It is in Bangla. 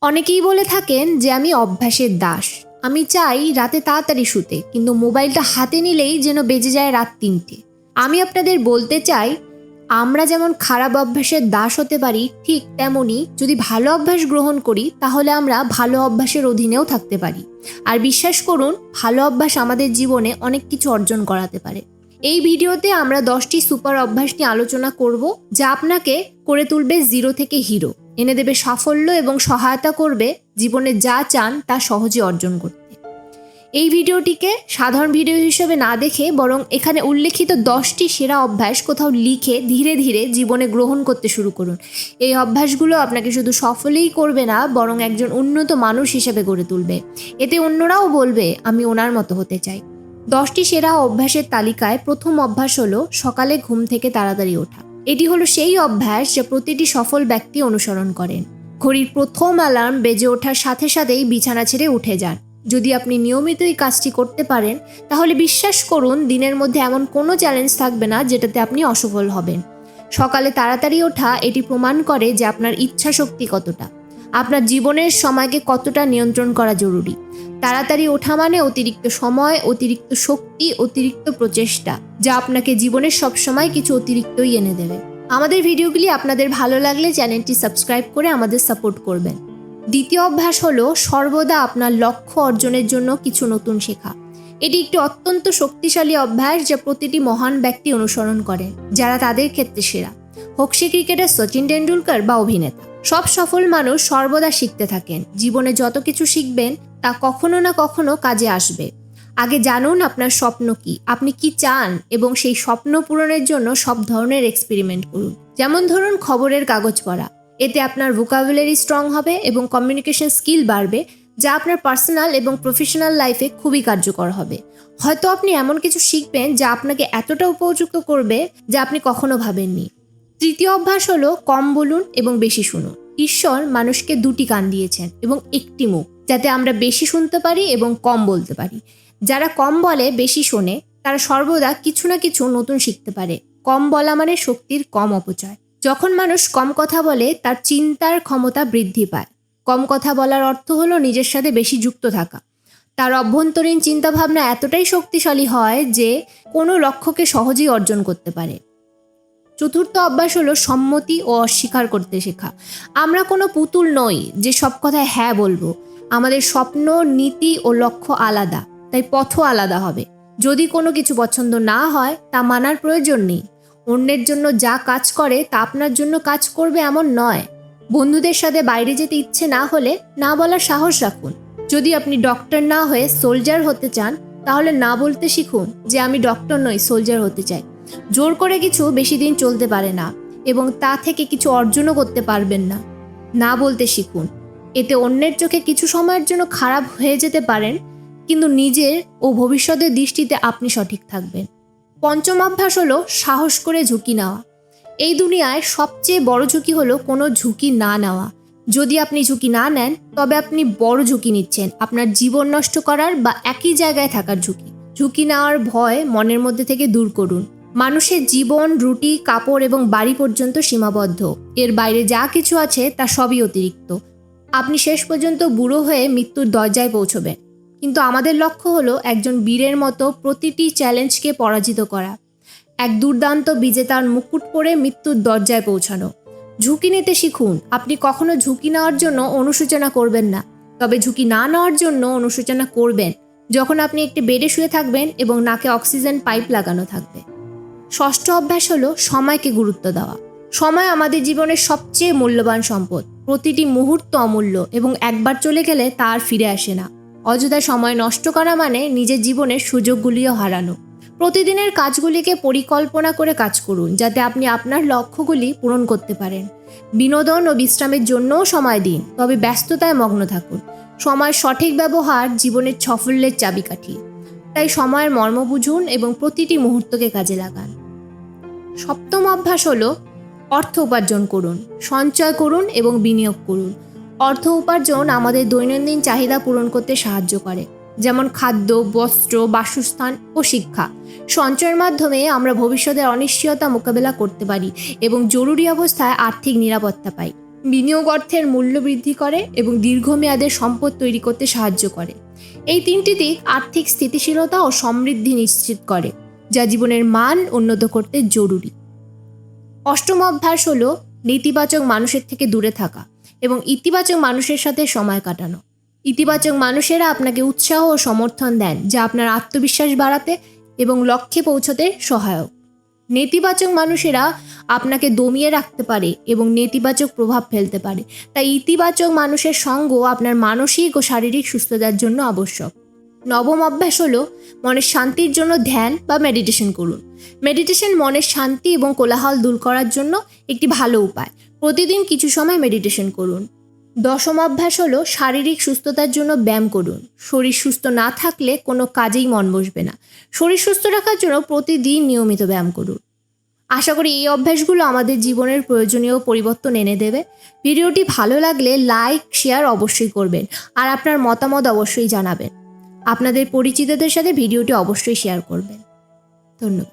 অনেকেই বলে থাকেন যে আমি অভ্যাসের দাস। আমি চাই রাতে তাড়াতাড়ি শুতে, কিন্তু মোবাইলটা হাতে নিলেই যেন বেজে যায় রাত ৩টে। আমি আপনাদের বলতে চাই, আমরা যেমন খারাপ অভ্যাসের দাস হতে পারি, ঠিক তেমনই যদি ভালো অভ্যাস গ্রহণ করি তাহলে আমরা ভালো অভ্যাসের অধীনেও থাকতে পারি। আর বিশ্বাস করুন, ভালো অভ্যাস আমাদের জীবনে অনেক কিছু অর্জন করাতে পারে। এই ভিডিওতে আমরা 10টি সুপার অভ্যাস নিয়ে আলোচনা করব, যা আপনাকে করে তুলবে জিরো থেকে হিরো, এনে দেবে সাফল্য এবং সহায়তা করবে জীবনে যা চান তা সহজে অর্জন করতে। এই ভিডিওটিকে সাধারণ ভিডিও হিসেবে না দেখে বরং এখানে উল্লেখিত 10টি সেরা অভ্যাস কোথাও লিখে ধীরে ধীরে জীবনে গ্রহণ করতে শুরু করুন। এই অভ্যাসগুলো আপনাকে শুধু সফলই করবে না, বরং একজন উন্নত মানুষ হিসেবে গড়ে তুলবে। এতে অন্যরাও বলবে আমি ওনার মতো হতে চাই। 10টি সেরা অভ্যাসের তালিকায় প্রথম অভ্যাস হলো সকালে ঘুম থেকে তাড়াতাড়ি ওঠা। এটি হলো সেই অভ্যাস যা প্রতিটি সফল ব্যক্তি অনুসরণ করেন। ঘড়ির প্রথম অ্যালার্ম বেজে ওঠার সাথে সাথেই বিছানা ছেড়ে উঠে যান। যদি আপনি নিয়মিত এই কাজটি করতে পারেন, তাহলে বিশ্বাস করুন দিনের মধ্যে এমন কোনো চ্যালেঞ্জ থাকবে না যেটাতে আপনি অসফল হবেন। সকালে তাড়াতাড়ি ওঠা এটি প্রমাণ করে যে আপনার ইচ্ছা শক্তি কতটা, আপনার জীবনের সময়কে কতটা নিয়ন্ত্রণ করা জরুরি। তাড়াতাড়ি ওঠা মানে অতিরিক্ত সময়, অতিরিক্ত শক্তি, অতিরিক্ত প্রচেষ্টা, যা আপনাকে জীবনের সবসময় কিছু অতিরিক্তই এনে দেবে। আমাদের ভিডিওগুলি আপনাদের ভালো লাগলে চ্যানেলটি সাবস্ক্রাইব করে আমাদের সাপোর্ট করবেন। দ্বিতীয় অভ্যাস হলো সর্বদা আপনার লক্ষ্য অর্জনের জন্য কিছু নতুন শেখা। এটি একটি অত্যন্ত শক্তিশালী অভ্যাস যা প্রতিটি মহান ব্যক্তি অনুসরণ করেন, যারা তাদের ক্ষেত্রে সেরা। হোক সে ক্রিকেটার সচিন টেন্ডুলকার বা অভিনেতা, সব সফল মানুষ সর্বদা শিখতে থাকেন। জীবনে যত কিছু শিখবেন তা কখনো না কখনো কাজে আসবে। আগে জানুন আপনার স্বপ্ন কি, আপনি কি চান, এবং সেই স্বপ্ন পূরণের জন্য সব ধরনের এক্সপেরিমেন্ট করুন। যেমন ধরুন খবরের কাগজ পড়া, এতে আপনার ভোকাবুলারি স্ট্রং হবে এবং কমিউনিকেশন স্কিল বাড়বে, যা আপনার পার্সোনাল এবং প্রফেশনাল লাইফে খুবই কার্যকর হবে। হয়তো আপনি এমন কিছু শিখবেন যা আপনাকে এতটা উপযুক্ত করবে যা আপনি কখনো ভাবেননি। তৃতীয় অভ্যাস হলো কম বলুন এবং বেশি শুনুন। ঈশ্বর মানুষকে দুটি কান দিয়েছেন এবং একটি মুখ, যাতে আমরা বেশি শুনতে পারি এবং কম বলতে পারি। যারা কম বলে বেশি শোনে, তারা সর্বদা কিছু না কিছু নতুন শিখতে পারে। কম বলা মানে শক্তির কম অপচয়। যখন মানুষ কম কথা বলে, তার চিন্তার ক্ষমতা বৃদ্ধি পায়। কম কথা বলার অর্থ হলো নিজের সাথে বেশি যুক্ত থাকা। তার অভ্যন্তরীণ চিন্তাভাবনা এতটাই শক্তিশালী হয় যে কোনো লক্ষ্যকে সহজেই অর্জন করতে পারে। চতুর্থ অভ্যাস হলো সম্মতি ও অস্বীকার করতে শেখা। আমরা কোনো পুতুল নই যে সব কথায় হ্যাঁ বলবো। আমাদের স্বপ্ন, নীতি ও লক্ষ্য আলাদা, তাই পথও আলাদা হবে। যদি কোনো কিছু পছন্দ না হয় তা মানার প্রয়োজন নেই। অন্যের জন্য যা কাজ করে তা আপনার জন্য কাজ করবে এমন নয়। বন্ধুদের সাথে বাইরে যেতে ইচ্ছে না হলে না বলার সাহস রাখুন। যদি আপনি ডক্টর না হয়ে সোলজার হতে চান, তাহলে না বলতে শিখুন যে আমি ডক্টর নই, সোলজার হতে চাই। জোর করে কিছু বেশি দিন চলতে পারে না এবং তা থেকে কিছু অর্জনও করতে পারবেন না। না বলতে শিখুন। এতে অন্যের চোখে কিছু সময়ের জন্য খারাপ হয়ে যেতে পারেন, কিন্তু নিজের ও ভবিষ্যতের দৃষ্টিতে আপনি সঠিক থাকবেন। পঞ্চম অভ্যাস হলো সাহস করে ঝুঁকি নেওয়া। এই দুনিয়ায় সবচেয়ে বড় ঝুঁকি হলো কোনো ঝুঁকি না নেওয়া। যদি আপনি ঝুঁকি না নেন, তবে আপনি বড় ঝুঁকি নিচ্ছেন, আপনার জীবন নষ্ট করার বা একই জায়গায় থাকার ঝুঁকি। ঝুঁকি নেওয়ার ভয় মনের মধ্যে থেকে দূর করুন। মানুষের জীবন রুটি, কাপড় এবং বাড়ি পর্যন্ত সীমাবদ্ধ। এর বাইরে যা কিছু আছে তা সবই অতিরিক্ত। আপনি শেষ পর্যন্ত বুড়ো হয়ে মৃত্যুর দরজায় পৌঁছবেন, কিন্তু আমাদের লক্ষ্য হলো একজন বীরের মতো প্রতিটি চ্যালেঞ্জকে পরাজিত করা, এক দুর্দান্ত বিজেতার মুকুট পরে মৃত্যুর দরজায় পৌঁছানো। ঝুঁকি নিতে শিখুন। আপনি কখনো ঝুঁকি নেওয়ার জন্য অনুশোচনা করবেন না, তবে ঝুঁকি না নেওয়ার জন্য অনুশোচনা করবেন যখন আপনি একটি বেডে শুয়ে থাকবেন এবং নাকে অক্সিজেন পাইপ লাগানো থাকবে। ষষ্ঠ অভ্যাস হলো সময়কে গুরুত্ব দেওয়া। সময় আমাদের জীবনের সবচেয়ে মূল্যবান সম্পদ। প্রতিটি মুহূর্ত অমূল্য এবং একবার চলে গেলে তা আর ফিরে আসে না। অযথা সময় নষ্ট করা মানে নিজের জীবনের সুযোগগুলিও হারানো। প্রতিদিনের কাজগুলিকে পরিকল্পনা করে কাজ করুন, যাতে আপনি আপনার লক্ষ্যগুলি পূরণ করতে পারেন। বিনোদন ও বিশ্রামের জন্যও সময় দিন, তবে ব্যস্ততায় মগ্ন থাকুন। সময়ের সঠিক ব্যবহার জীবনের সাফল্যের চাবিকাঠি। তাই সময়ের মর্ম বুঝুন এবং প্রতিটি মুহূর্তকে কাজে লাগান। সপ্তম অভ্যাস হলো অর্থ উপার্জন করুন। সঞ্চয় করুন এবং বিনিয়োগ করুন। অর্থ উপার্জন আমাদের দৈনন্দিন চাহিদা পূরণ করতে সাহায্য করে, যেমন খাদ্য, বস্ত্র, বাসস্থান ও শিক্ষা। সঞ্চয়ের মাধ্যমে আমরা ভবিষ্যতের অনিশ্চয়তা মোকাবেলা করতে পারি এবং জরুরি অবস্থায় আর্থিক নিরাপত্তা পাই। বিনিয়োগ অর্থের মূল্য বৃদ্ধি করে এবং দীর্ঘমেয়াদের সম্পদ তৈরি করতে সাহায্য করে। এই তিনটি দিক আর্থিক স্থিতিশীলতা ও সমৃদ্ধি নিশ্চিত করে, যা জীবনের মান উন্নত করতে জরুরি। অষ্টম অভ্যাস হলো নেতিবাচক মানুষের থেকে দূরে থাকা এবং ইতিবাচক মানুষের সাথে সময় কাটানো। ইতিবাচক মানুষেরা আপনাকে উৎসাহ ও সমর্থন দেন, যা আপনার আত্মবিশ্বাস বাড়াতে এবং লক্ষ্যে পৌঁছতে সহায়ক। নেতিবাচক মানুষেরা আপনাকে দমিয়ে রাখতে পারে এবং নেতিবাচক প্রভাব ফেলতে পারে, তাই ইতিবাচক মানুষের সঙ্গ আপনার মানসিক ও শারীরিক সুস্থতার জন্য আবশ্যক। নবম অভ্যাস হলো মনের শান্তির জন্য ধ্যান বা মেডিটেশন করুন। মেডিটেশন মনের শান্তি এবং কোলাহল দূর করার জন্য একটি ভালো উপায়। প্রতিদিন কিছু সময় মেডিটেশন করুন। দশম অভ্যাস হলো শারীরিক সুস্থতার জন্য ব্যায়াম করুন। শরীর সুস্থ না থাকলে কোনো কাজেই মন বসবে না। শরীর সুস্থ রাখার জন্য প্রতিদিন নিয়মিত ব্যায়াম করুন। আশা করি এই অভ্যাসগুলো আমাদের জীবনের প্রয়োজনীয় পরিবর্তন এনে দেবে। ভিডিওটি ভালো লাগলে লাইক শেয়ার অবশ্যই করবেন আর আপনার মতামত অবশ্যই জানাবেন। আপনাদের পরিচিতদের সাথে ভিডিওটি অবশ্যই শেয়ার করবেন। ধন্যবাদ।